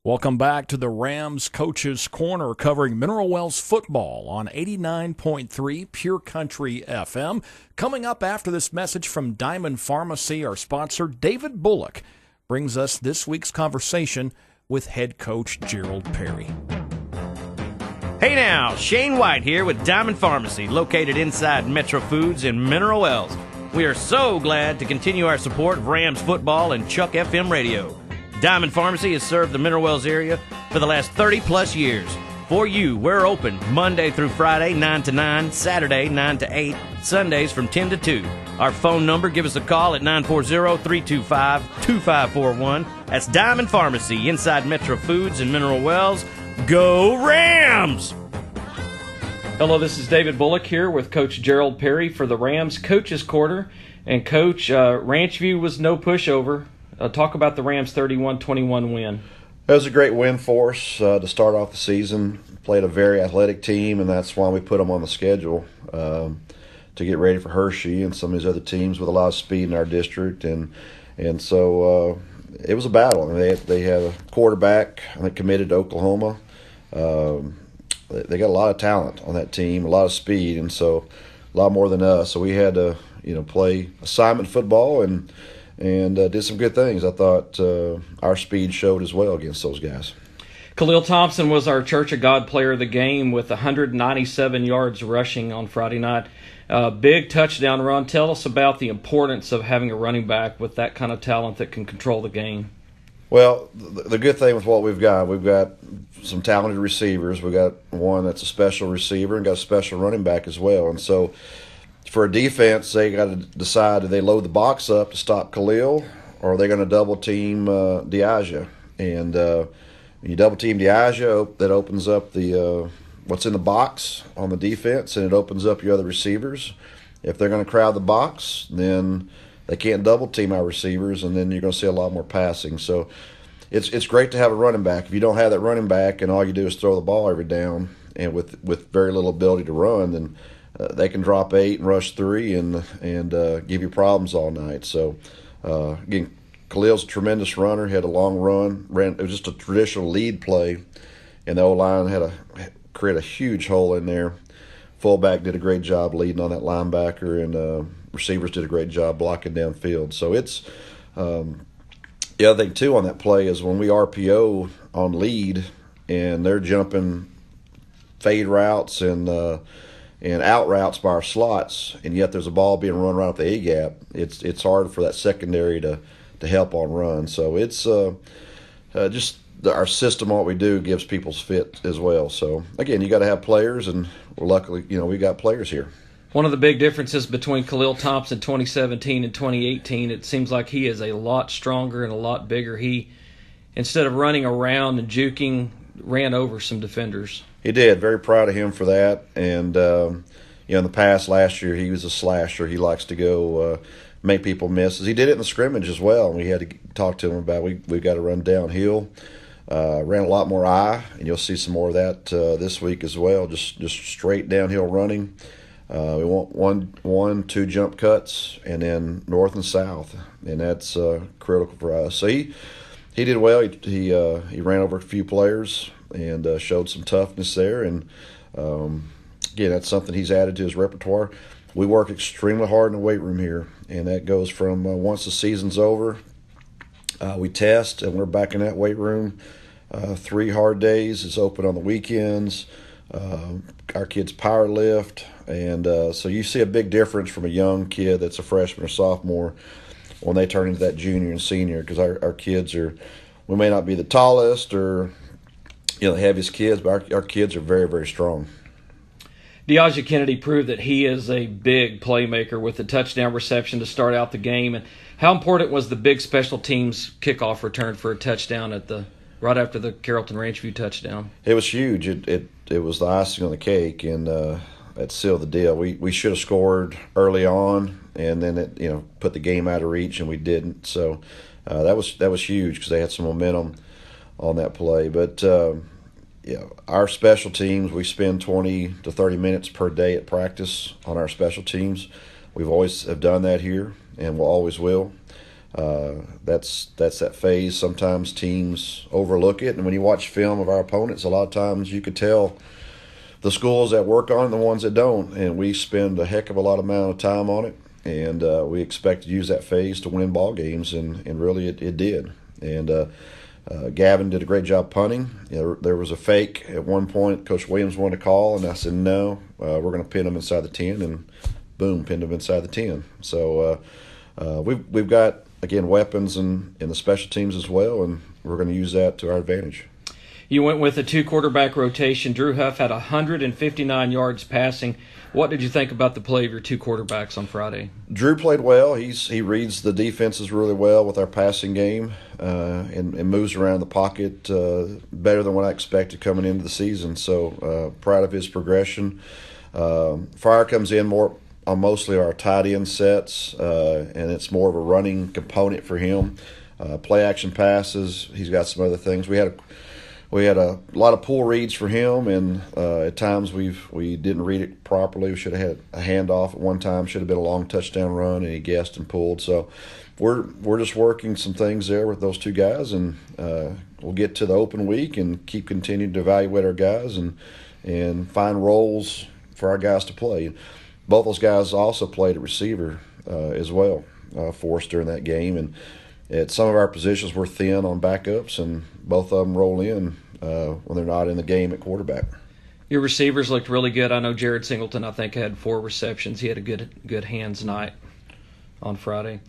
Welcome back to the Rams Coaches Corner, covering Mineral Wells football on 89.3 Pure Country FM. Coming up after this message from Diamond Pharmacy, our sponsor, David Bullock, brings us this week's conversation with head coach Gerald Perry. Hey now, Shane White here with Diamond Pharmacy, located inside Metro Foods in Mineral Wells. We are so glad to continue our support of Rams football and Chuck FM radio. Diamond Pharmacy has served the Mineral Wells area for the last 30-plus years. For you, we're open Monday through Friday, 9 to 9, Saturday, 9 to 8, Sundays from 10 to 2. Our phone number, give us a call at 940-325-2541. That's Diamond Pharmacy inside Metro Foods in Mineral Wells. Go Rams! Hello, this is David Bullock here with Coach Gerald Perry for the Rams Coaches Quarter. And Coach, Ranchview was no pushover. Talk about the Rams' 31-21 win. It was a great win for us to start off the season. Played a very athletic team, and that's why we put them on the schedule to get ready for Hershey and some of these other teams with a lot of speed in our district. And so it was a battle. I mean, they had a quarterback, I think, committed to Oklahoma. They got a lot of talent on that team, a lot of speed, and so a lot more than us. So we had to, play assignment football and did some good things. I thought our speed showed as well against those guys. Khalil Thompson was our Church of God player of the game with 197 yards rushing on Friday night. Big touchdown run. Tell us about the importance of having a running back with that kind of talent that can control the game. Well, the good thing with what we've got some talented receivers. We've got one that's a special receiver and got a special running back as well. And so for a defense, they got to decide, do they load the box up to stop Khalil, or are they going to double-team Diaja? And when you double-team Diaja, that opens up the what's in the box on the defense, and it opens up your other receivers. If they're going to crowd the box, then they can't double-team our receivers, and then you're going to see a lot more passing. So it's great to have a running back. If you don't have that running back and all you do is throw the ball every down and with very little ability to run, then they can drop 8 and rush 3 and give you problems all night. So, again, Khalil's a tremendous runner. He had a long run. It was just a traditional lead play, and the O-line had to create a huge hole in there. Fullback did a great job leading on that linebacker, and receivers did a great job blocking downfield. So it's the other thing, too, on that play is when we RPO on lead and they're jumping fade routes and out routes by our slots, and yet there's a ball being run right up the A-gap, it's hard for that secondary to help on run. So it's just our system, what we do, gives people's fit as well. So, again, you got to have players, and we're luckily, we got players here. One of the big differences between Khalil Thompson 2017 and 2018, it seems like he is a lot stronger and a lot bigger. He, instead of running around and juking, ran over some defenders. He did. Very proud of him for that. And, in the past, last year, he was a slasher. He likes to go make people miss. He did it in the scrimmage as well. And we had to talk to him about we've got to run downhill. Ran a lot more eye, and you'll see some more of that this week as well, just straight downhill running. We want 2 jump cuts, and then north and south, and that's critical for us. So he did well. He ran over a few players and showed some toughness there. And, again, that's something he's added to his repertoire. We work extremely hard in the weight room here, and that goes from once the season's over, we test, and we're back in that weight room 3 hard days. It's open on the weekends. Our kids power lift, and so you see a big difference from a young kid that's a freshman or sophomore when they turn into that junior and senior, because our kids we may not be the tallest or the heaviest kids, but our kids are very, very strong. Diaja Kennedy proved that he is a big playmaker with a touchdown reception to start out the game. And how important was the big special teams kickoff return for a touchdown right after the Carrollton Ranchview touchdown? It was huge. It was the icing on the cake, and that sealed the deal. We should have scored early on, and then it put the game out of reach, and we didn't. So that was huge because they had some momentum on that play. But our special teams, we spend 20 to 30 minutes per day at practice on our special teams. We've always have done that here, and we'll always will. That's that phase. Sometimes teams overlook it, and when you watch film of our opponents, a lot of times you could tell the schools that work on it and the ones that don't, and we spend a heck of a lot amount of time on it, and we expect to use that phase to win ball games, and really it did. And Gavin did a great job punting. There was a fake at one point. Coach Williams wanted to call, and I said, no, we're going to pin them inside the 10, and boom, pinned them inside the 10. So we've got, again, weapons in the special teams as well, and we're going to use that to our advantage. You went with a 2-quarterback rotation. Drew Huff had 159 yards passing. What did you think about the play of your 2 quarterbacks on Friday? Drew played well. He reads the defenses really well with our passing game, and moves around the pocket better than what I expected coming into the season. So proud of his progression. Fryer comes in more on mostly our tight end sets, and it's more of a running component for him. Play action passes. He's got some other things. We had a lot of pull reads for him, and at times we didn't read it properly. We should have had a handoff at one time. Should have been a long touchdown run, and he guessed and pulled. So we're just working some things there with those 2 guys, and we'll get to the open week and keep continuing to evaluate our guys and find roles for our guys to play. Both those guys also played at receiver as well for us during that game, and at some of our positions we're thin on backups, and both of them roll in when they're not in the game at quarterback. Your receivers looked really good. I know Jared Singleton, I think, had 4 receptions. He had a good hands night on Friday.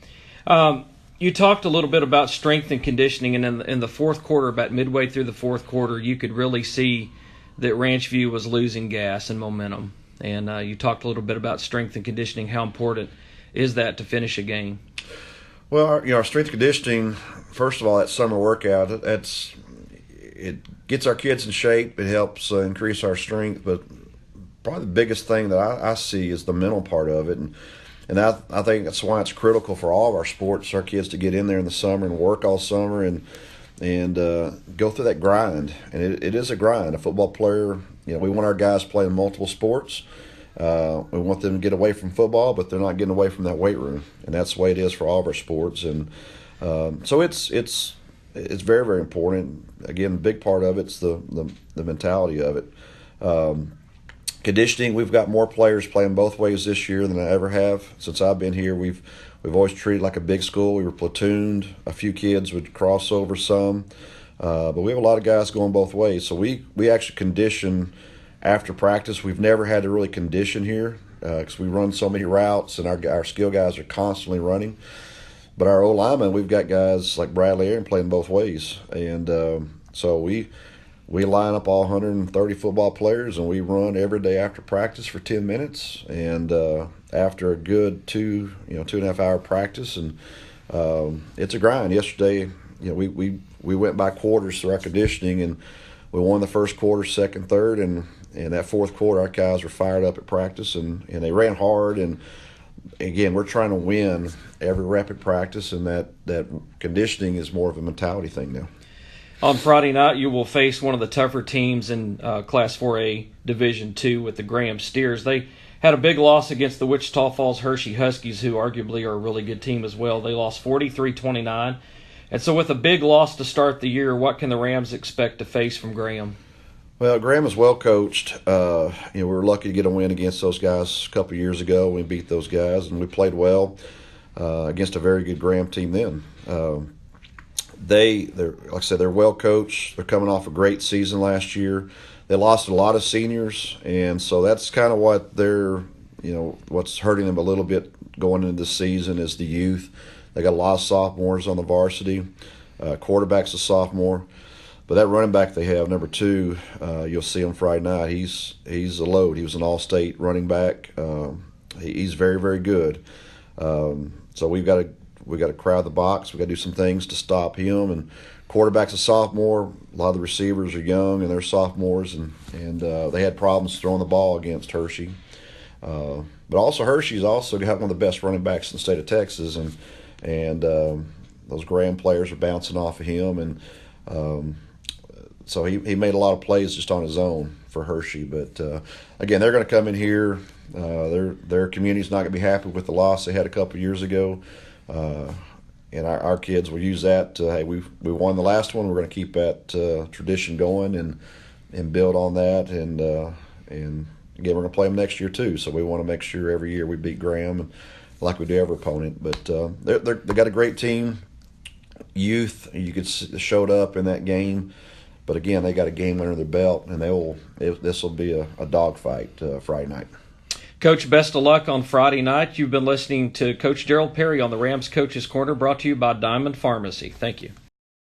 You talked a little bit about strength and conditioning, and in the fourth quarter, about midway through the fourth quarter, you could really see that Ranch View was losing gas and momentum. And you talked a little bit about strength and conditioning. How important is that to finish a game? Well, our strength and conditioning, first of all, that summer workout, it gets our kids in shape. It helps increase our strength. But probably the biggest thing that I see is the mental part of it. And I think that's why it's critical for all of our sports, our kids to get in there in the summer and work all summer and go through that grind. And it is a grind. A football player, we want our guys playing multiple sports. We want them to get away from football, but they're not getting away from that weight room, and that's the way it is for all of our sports. And so it's very, very important. Again, a big part of it's the mentality of it. Conditioning, we've got more players playing both ways this year than I ever have since I've been here. We've always treated like a big school. We were platooned. A few kids would cross over some, but we have a lot of guys going both ways. So we actually condition after practice. We've never had to really condition here because we run so many routes, and our skill guys are constantly running. But our O-linemen, we've got guys like Bradley Aaron playing both ways, and so we line up all 130 football players, and we run every day after practice for 10 minutes, and after a good 2.5 hour practice, and it's a grind. Yesterday, we went by quarters through our conditioning, and we won the first quarter, second, third, and that fourth quarter, our guys were fired up at practice, and they ran hard. And again, we're trying to win every rep at practice, and that conditioning is more of a mentality thing now. On Friday night, you will face one of the tougher teams in Class 4A Division II with the Graham Steers. They had a big loss against the Wichita Falls Hershey Huskies, who arguably are a really good team as well. They lost 43-29. And so with a big loss to start the year, what can the Rams expect to face from Graham? Well, Graham is well coached. We were lucky to get a win against those guys a couple of years ago. We beat those guys, and we played well against a very good Graham team then. They're like I said, they're well coached. They're coming off a great season last year. They lost a lot of seniors, and so that's kind of what what's hurting them a little bit going into this season is the youth. They got a lot of sophomores on the varsity. Quarterback's a sophomore. But that running back they have, number 2, you'll see him Friday night. He's a load. He was an all-state running back. He's very, very good. So we've got to crowd the box. We've got to do some things to stop him. And quarterback's a sophomore. A lot of the receivers are young, and they're sophomores. And they had problems throwing the ball against Hershey. But also Hershey's also got one of the best running backs in the state of Texas. And those Graham players are bouncing off of him. And so he made a lot of plays just on his own for Hershey. But, again, they're going to come in here. Their community's not going to be happy with the loss they had a couple years ago. and our kids will use that to, hey, we won the last one. We're going to keep that tradition going and build on that. And again, we're going to play them next year too. So we want to make sure every year we beat Graham like we do every opponent. But they got a great team. Youth, you could showed up in that game. But again, they got a game under their belt, and this will be a dogfight Friday night. Coach, best of luck on Friday night. You've been listening to Coach Gerald Perry on the Rams Coaches Corner, brought to you by Diamond Pharmacy. Thank you.